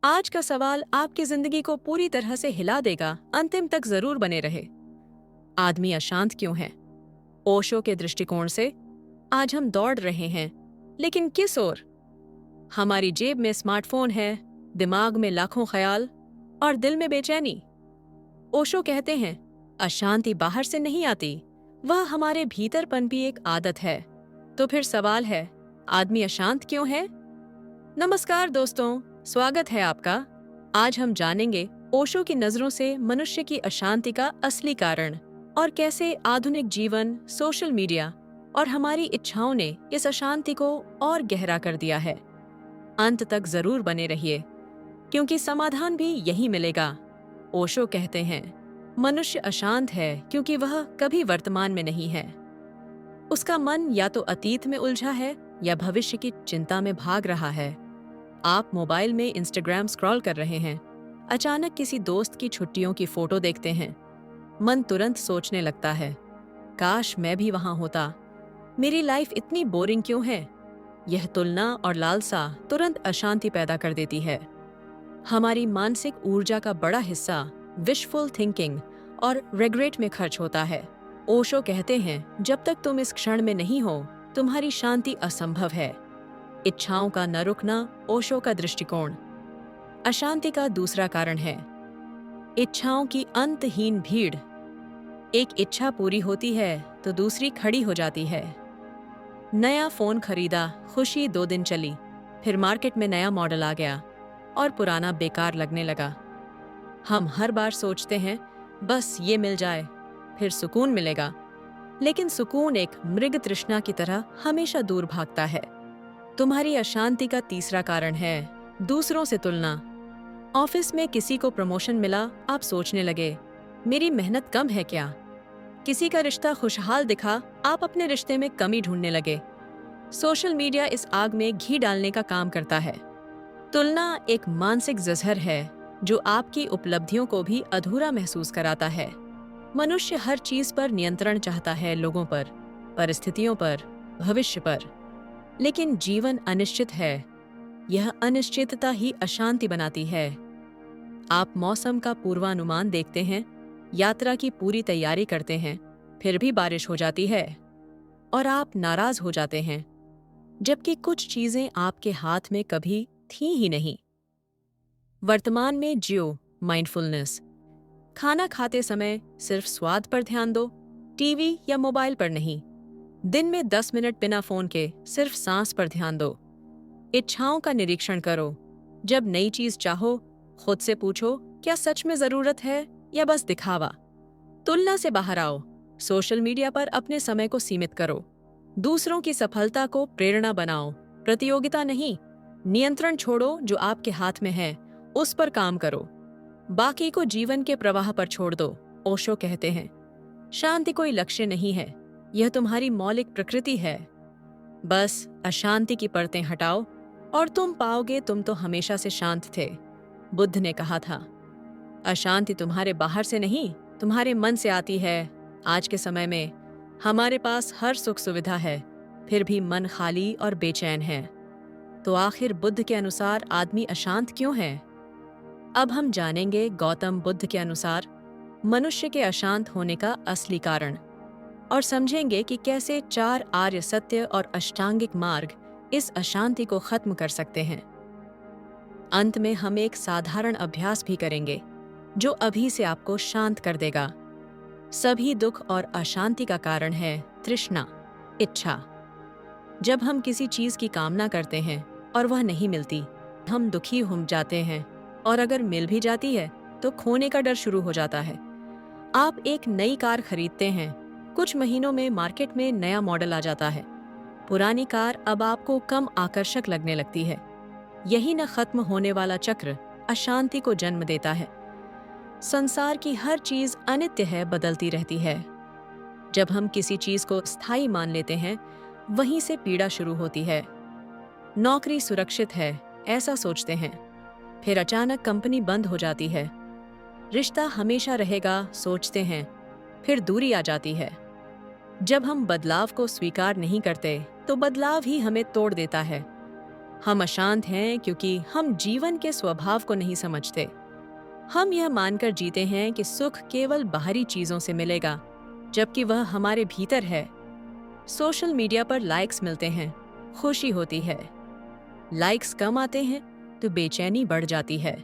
आज का सवाल आपकी जिंदगी को पूरी तरह से हिला देगा, अंतिम तक जरूर बने रहे। आदमी अशांत क्यों है? ओशो के दृष्टिकोण से आज हम दौड़ रहे हैं, लेकिन किस ओर? हमारी जेब में स्मार्टफोन है, दिमाग में लाखों ख्याल और दिल में बेचैनी। ओशो कहते हैं, अशांति बाहर से नहीं आती, वह हमारे भीतर पनपी एक आदत है। तो फिर सवाल है, आदमी अशांत क्यों है? नमस्कार दोस्तों, स्वागत है आपका। आज हम जानेंगे ओशो की नजरों से मनुष्य की अशांति का असली कारण और कैसे आधुनिक जीवन, सोशल मीडिया और हमारी इच्छाओं ने इस अशांति को और गहरा कर दिया है। अंत तक जरूर बने रहिए, क्योंकि समाधान भी यही मिलेगा। ओशो कहते हैं, मनुष्य अशांत है क्योंकि वह कभी वर्तमान में नहीं है। उसका मन या तो अतीत में उलझा है या भविष्य की चिंता में भाग रहा है। आप मोबाइल में इंस्टाग्राम स्क्रॉल कर रहे हैं, अचानक किसी दोस्त की छुट्टियों की फोटो देखते हैं, मन तुरंत सोचने लगता है, काश मैं भी वहां होता, मेरी लाइफ इतनी बोरिंग क्यों है? यह तुलना और लालसा तुरंत अशांति पैदा कर देती है। हमारी मानसिक ऊर्जा का बड़ा हिस्सा विशफुल थिंकिंग और रिग्रेट में खर्च होता है। ओशो कहते हैं, जब तक तुम इस क्षण में नहीं हो, तुम्हारी शांति असंभव है। इच्छाओं का न रुकना, ओशो का दृष्टिकोण। अशांति का दूसरा कारण है इच्छाओं की अंतहीन भीड़। एक इच्छा पूरी होती है तो दूसरी खड़ी हो जाती है। नया फोन खरीदा, खुशी 2 दिन चली, फिर मार्केट में नया मॉडल आ गया और पुराना बेकार लगने लगा। हम हर बार सोचते हैं, बस ये मिल जाए, फिर सुकून मिलेगा। लेकिन सुकून एक मृग तृष्णा की तरह हमेशा दूर भागता है। तुम्हारी अशांति का तीसरा कारण है दूसरों से तुलना। ऑफिस में किसी को प्रमोशन मिला, आप सोचने लगे, मेरी मेहनत कम है क्या? किसी का रिश्ता खुशहाल दिखा, आप अपने रिश्ते में कमी ढूंढने लगे। सोशल मीडिया इस आग में घी डालने का काम करता है। तुलना एक मानसिक जहर है जो आपकी उपलब्धियों को भी अधूरा महसूस कराता है। मनुष्य हर चीज पर नियंत्रण चाहता है, लोगों पर, परिस्थितियों पर, भविष्य पर। लेकिन जीवन अनिश्चित है। यह अनिश्चितता ही अशांति बनाती है। आप मौसम का पूर्वानुमान देखते हैं, यात्रा की पूरी तैयारी करते हैं, फिर भी बारिश हो जाती है और आप नाराज हो जाते हैं, जबकि कुछ चीजें आपके हाथ में कभी थी ही नहीं। वर्तमान में जियो, माइंडफुलनेस। खाना खाते समय सिर्फ स्वाद पर ध्यान दो, टीवी या मोबाइल पर नहीं। दिन में 10 मिनट बिना फोन के सिर्फ सांस पर ध्यान दो। इच्छाओं का निरीक्षण करो। जब नई चीज चाहो, खुद से पूछो, क्या सच में जरूरत है या बस दिखावा? तुलना से बाहर आओ। सोशल मीडिया पर अपने समय को सीमित करो। दूसरों की सफलता को प्रेरणा बनाओ, प्रतियोगिता नहीं। नियंत्रण छोड़ो, जो आपके हाथ में है उस पर काम करो। बाकी को जीवन के प्रवाह पर छोड़ दो। ओशो कहते हैं, शांति कोई लक्ष्य नहीं है, यह तुम्हारी मौलिक प्रकृति है। बस अशांति की परतें हटाओ और तुम पाओगे तुम तो हमेशा से शांत थे। बुद्ध ने कहा था, अशांति तुम्हारे बाहर से नहीं, तुम्हारे मन से आती है। आज के समय में हमारे पास हर सुख सुविधा है, फिर भी मन खाली और बेचैन है। तो आखिर बुद्ध के अनुसार आदमी अशांत क्यों है? अब हम जानेंगे गौतम बुद्ध के अनुसार मनुष्य के अशांत होने का असली कारण और समझेंगे कि कैसे 4 आर्य सत्य और अष्टांगिक मार्ग इस अशांति को खत्म कर सकते हैं। अंत में हम एक साधारण अभ्यास भी करेंगे जो अभी से आपको शांत कर देगा। सभी दुख और अशांति का कारण है तृष्णा, इच्छा। जब हम किसी चीज की कामना करते हैं और वह नहीं मिलती, हम दुखी हो जाते हैं, और अगर मिल भी जाती है तो खोने का डर शुरू हो जाता है। आप एक नई कार खरीदते हैं, कुछ महीनों में मार्केट में नया मॉडल आ जाता है। पुरानी कार अब आपको कम आकर्षक लगने लगती है। यही न खत्म होने वाला चक्र अशांति को जन्म देता है। संसार की हर चीज अनित्य है, बदलती रहती है। जब हम किसी चीज को स्थायी मान लेते हैं, वहीं से पीड़ा शुरू होती है। नौकरी सुरक्षित है, ऐसा सोचते हैं, फिर अचानक कंपनी बंद हो जाती है। रिश्ता हमेशा रहेगा, सोचते हैं, फिर दूरी आ जाती है। जब हम बदलाव को स्वीकार नहीं करते तो बदलाव ही हमें तोड़ देता है। हम अशांत हैं क्योंकि हम जीवन के स्वभाव को नहीं समझते। हम यह मानकर जीते हैं कि सुख केवल बाहरी चीजों से मिलेगा, जबकि वह हमारे भीतर है। सोशल मीडिया पर लाइक्स मिलते हैं, खुशी होती है। लाइक्स कम आते हैं तो बेचैनी बढ़ जाती है।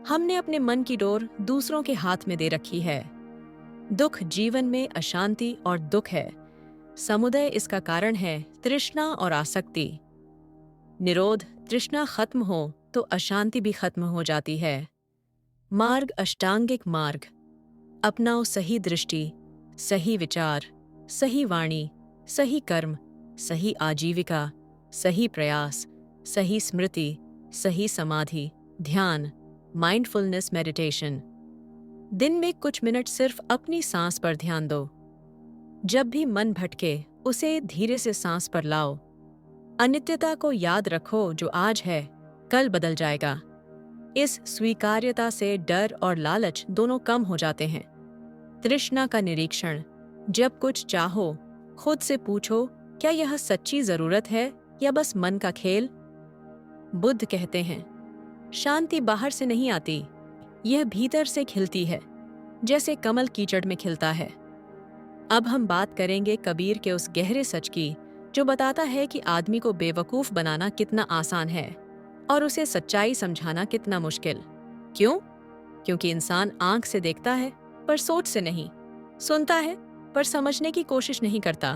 हमने अपने मन की डोर दूसरों के हाथ में दे रखी है। दुख जीवन में अशांति और दुख है। समुदय इसका कारण है तृष्णा और आसक्ति। निरोध, तृष्णा खत्म हो तो अशांति भी खत्म हो जाती है। मार्ग, अष्टांगिक मार्ग। अपनाओ सही दृष्टि, सही विचार, सही वाणी, सही कर्म, सही आजीविका, सही प्रयास, सही स्मृति, सही समाधि, ध्यान, माइंडफुलनेस मेडिटेशन। दिन में कुछ मिनट सिर्फ अपनी सांस पर ध्यान दो। जब भी मन भटके उसे धीरे से सांस पर लाओ। अनित्यता को याद रखो, जो आज है कल बदल जाएगा। इस स्वीकार्यता से डर और लालच दोनों कम हो जाते हैं। तृष्णा का निरीक्षण। जब कुछ चाहो खुद से पूछो, क्या यह सच्ची जरूरत है या बस मन का खेल? बुद्ध कहते हैं, शांति बाहर से नहीं आती, यह भीतर से खिलती है, जैसे कमल कीचड़ में खिलता है। अब हम बात करेंगे कबीर के उस गहरे सच की, जो बताता है कि आदमी को बेवकूफ बनाना कितना आसान है और उसे सच्चाई समझाना कितना मुश्किल। क्यों? क्योंकि इंसान आंख से देखता है पर सोच से नहीं, सुनता है पर समझने की कोशिश नहीं करता।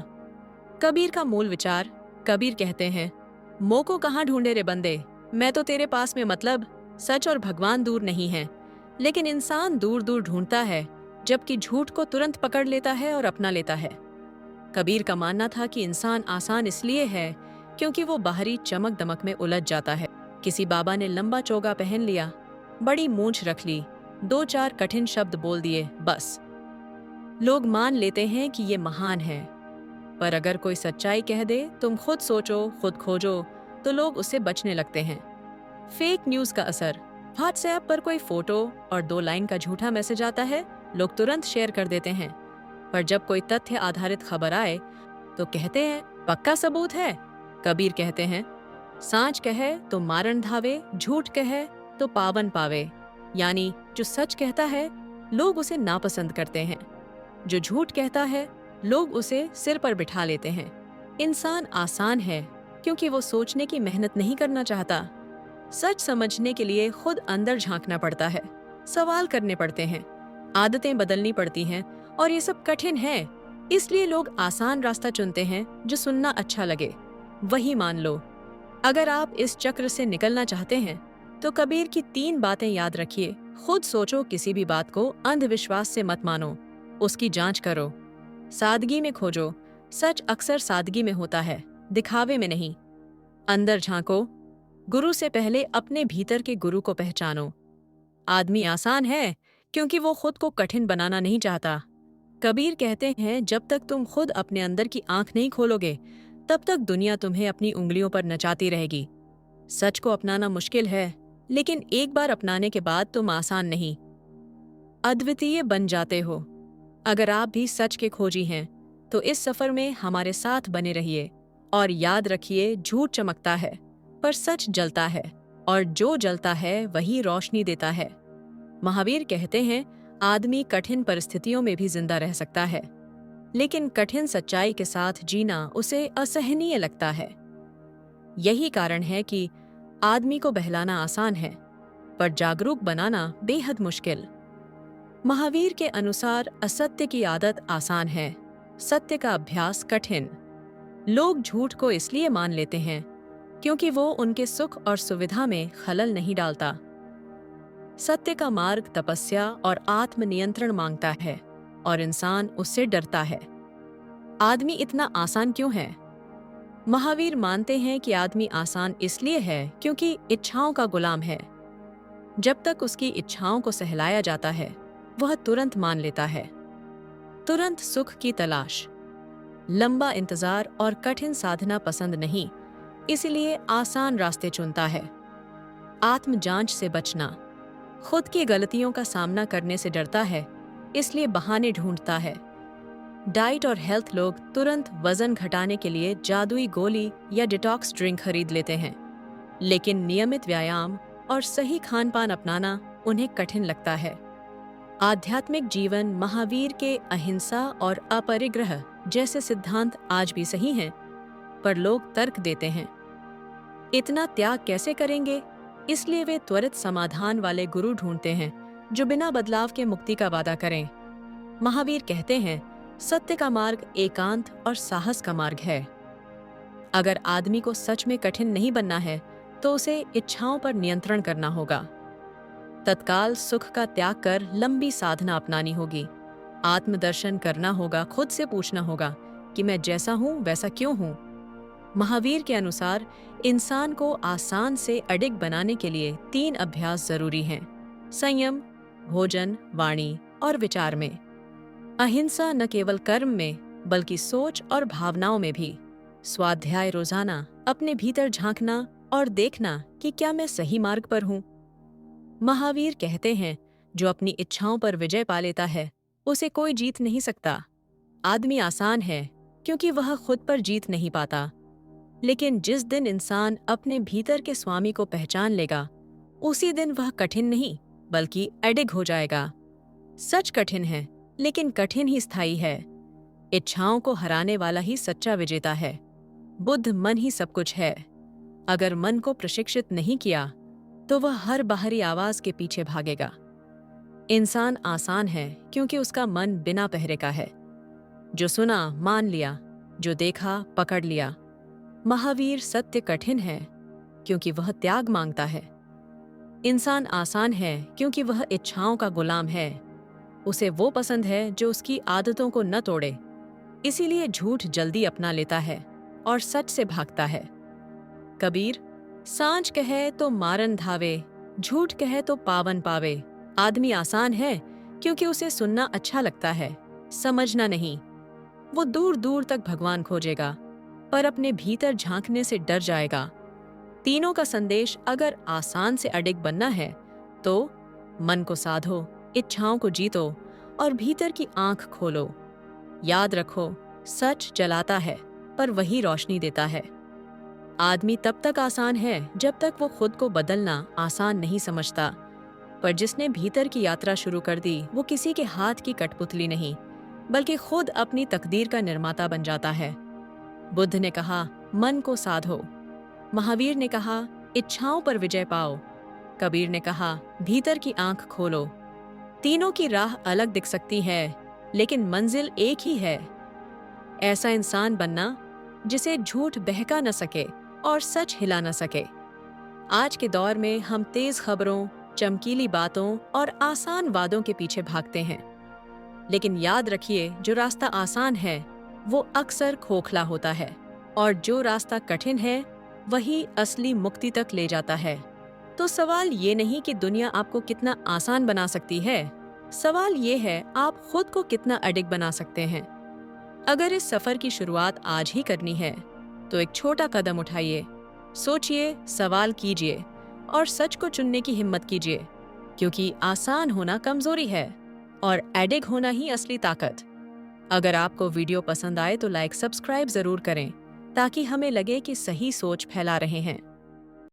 कबीर का मूल विचार। कबीर कहते हैं, मोको कहाँ ढूंढे रे बंदे, मैं तो तेरे पास में, मतलब सच और भगवान दूर नहीं है, लेकिन इंसान दूर दूर ढूंढता है, जबकि झूठ को तुरंत पकड़ लेता है और अपना लेता है। कबीर का मानना था कि इंसान आसान इसलिए है क्योंकि वो बाहरी चमक दमक में उलझ जाता है। किसी बाबा ने लंबा चोगा पहन लिया, बड़ी मूंछ रख ली, 2-4 कठिन शब्द बोल दिए, बस लोग मान लेते हैं कि ये महान है। पर अगर कोई सच्चाई कह दे, तुम खुद सोचो, खुद खोजो, तो लोग उससे बचने लगते हैं। फेक न्यूज का असर। व्हाट्सएप पर कोई फोटो और 2 लाइन का झूठा मैसेज आता है, लोग तुरंत शेयर कर देते हैं। पर जब कोई तथ्य आधारित खबर आए तो कहते हैं, पक्का सबूत है। कबीर कहते हैं, सांच कहे तो मारन धावे, झूठ कहे तो पावन पावे। यानी जो सच कहता है लोग उसे नापसंद करते हैं, जो झूठ कहता है लोग उसे सिर पर बिठा लेते हैं। इंसान आसान है क्योंकि वो सोचने की मेहनत नहीं करना चाहता। सच समझने के लिए खुद अंदर झांकना पड़ता है, सवाल करने पड़ते हैं, आदतें बदलनी पड़ती हैं, और ये सब कठिन है। इसलिए लोग आसान रास्ता चुनते हैं, जो सुनना अच्छा लगे वही मान लो। अगर आप इस चक्र से निकलना चाहते हैं तो कबीर की 3 बातें याद रखिए। खुद सोचो, किसी भी बात को अंधविश्वास से मत मानो, उसकी जांच करो। सादगी में खोजो, सच अक्सर सादगी में होता है, दिखावे में नहीं। अंदर झांको, गुरु से पहले अपने भीतर के गुरु को पहचानो। आदमी आसान है क्योंकि वो खुद को कठिन बनाना नहीं चाहता। कबीर कहते हैं, जब तक तुम खुद अपने अंदर की आंख नहीं खोलोगे, तब तक दुनिया तुम्हें अपनी उंगलियों पर नचाती रहेगी। सच को अपनाना मुश्किल है, लेकिन एक बार अपनाने के बाद तुम आसान नहीं, अद्वितीय बन जाते हो। अगर आप भी सच के खोजी हैं तो इस सफर में हमारे साथ बने रहिए, और याद रखिए, झूठ चमकता है पर सच जलता है, और जो जलता है वही रोशनी देता है। महावीर कहते हैं, आदमी कठिन परिस्थितियों में भी जिंदा रह सकता है, लेकिन कठिन सच्चाई के साथ जीना उसे असहनीय लगता है। यही कारण है कि आदमी को बहलाना आसान है, पर जागरूक बनाना बेहद मुश्किल। महावीर के अनुसार असत्य की आदत आसान है, सत्य का अभ्यास कठिन। लोग झूठ को इसलिए मान लेते हैं क्योंकि वो उनके सुख और सुविधा में खलल नहीं डालता। सत्य का मार्ग तपस्या और आत्मनियंत्रण मांगता है, और इंसान उससे डरता है। आदमी इतना आसान क्यों है? महावीर मानते हैं कि आदमी आसान इसलिए है क्योंकि इच्छाओं का गुलाम है। जब तक उसकी इच्छाओं को सहलाया जाता है, वह तुरंत मान लेता है। तुरंत सुख की तलाश, लंबा इंतजार और कठिन साधना पसंद नहीं, इसलिए आसान रास्ते चुनता है। आत्म जांच से बचना, खुद की गलतियों का सामना करने से डरता है, इसलिए बहाने ढूंढता है। डाइट और हेल्थ लोग तुरंत वजन घटाने के लिए जादुई गोली या डिटॉक्स ड्रिंक खरीद लेते हैं, लेकिन नियमित व्यायाम और सही खान पान अपनाना उन्हें कठिन लगता है। आध्यात्मिक जीवन महावीर के अहिंसा और अपरिग्रह जैसे सिद्धांत आज भी सही हैं, पर लोग तर्क देते हैं, इतना त्याग कैसे करेंगे? इसलिए वे त्वरित समाधान वाले गुरु ढूंढते हैं जो बिना बदलाव के मुक्ति का वादा करें। महावीर कहते हैं, सत्य का मार्ग एकांत और साहस का मार्ग है। अगर आदमी को सच में कठिन नहीं बनना है तो उसे इच्छाओं पर नियंत्रण करना होगा। तत्काल सुख का त्याग कर लंबी साधना अपनानी होगी। आत्मदर्शन करना होगा, खुद से पूछना होगा कि मैं जैसा हूं वैसा क्यों हूं। महावीर के अनुसार इंसान को आसान से अडिग बनाने के लिए 3 अभ्यास जरूरी हैं: संयम, भोजन, वाणी और विचार में। अहिंसा न केवल कर्म में बल्कि सोच और भावनाओं में भी। स्वाध्याय रोजाना अपने भीतर झांकना और देखना कि क्या मैं सही मार्ग पर हूं। महावीर कहते हैं, जो अपनी इच्छाओं पर विजय पा लेता है उसे कोई जीत नहीं सकता। आदमी आसान है क्योंकि वह खुद पर जीत नहीं पाता, लेकिन जिस दिन इंसान अपने भीतर के स्वामी को पहचान लेगा उसी दिन वह कठिन नहीं बल्कि अडिग हो जाएगा। सच कठिन है, लेकिन कठिन ही स्थायी है। इच्छाओं को हराने वाला ही सच्चा विजेता है। बुद्ध मन ही सब कुछ है। अगर मन को प्रशिक्षित नहीं किया तो वह हर बाहरी आवाज के पीछे भागेगा। इंसान आसान है क्योंकि उसका मन बिना पहरे का है। जो सुना मान लिया, जो देखा पकड़ लिया। महावीर सत्य कठिन है क्योंकि वह त्याग मांगता है। इंसान आसान है क्योंकि वह इच्छाओं का गुलाम है। उसे वो पसंद है जो उसकी आदतों को न तोड़े, इसीलिए झूठ जल्दी अपना लेता है और सच से भागता है। कबीर, सांझ कहे तो मारन धावे, झूठ कहे तो पावन पावे। आदमी आसान है क्योंकि उसे सुनना अच्छा लगता है, समझना नहीं। वो दूर दूर तक भगवान खोजेगा पर अपने भीतर झांकने से डर जाएगा। तीनों का संदेश अगर आसान से अडिग बनना है तो मन को साधो, इच्छाओं को जीतो और भीतर की आंख खोलो। याद रखो, सच जलाता है पर वही रोशनी देता है। आदमी तब तक आसान है जब तक वो खुद को बदलना आसान नहीं समझता, पर जिसने भीतर की यात्रा शुरू कर दी वो किसी के हाथ की कठपुतली नहीं बल्कि खुद अपनी तकदीर का निर्माता बन जाता है। बुद्ध ने कहा, मन को साधो। महावीर ने कहा, इच्छाओं पर विजय पाओ। कबीर ने कहा, भीतर की आंख खोलो। तीनों की राह अलग दिख सकती है लेकिन मंजिल एक ही है। ऐसा इंसान बनना जिसे झूठ बहका न सके और सच हिला न सके। आज के दौर में हम तेज खबरों, चमकीली बातों और आसान वादों के पीछे भागते हैं, लेकिन याद रखिए, जो रास्ता आसान है वो अक्सर खोखला होता है और जो रास्ता कठिन है वही असली मुक्ति तक ले जाता है। तो सवाल ये नहीं कि दुनिया आपको कितना आसान बना सकती है, सवाल ये है आप खुद को कितना अडिग बना सकते हैं। अगर इस सफर की शुरुआत आज ही करनी है तो एक छोटा कदम उठाइए, सोचिए, सवाल कीजिए और सच को चुनने की हिम्मत कीजिए, क्योंकि आसान होना कमजोरी है और अडिग होना ही असली ताकत। अगर आपको वीडियो पसंद आए तो लाइक, सब्सक्राइब जरूर करें ताकि हमें लगे कि सही सोच फैला रहे हैं।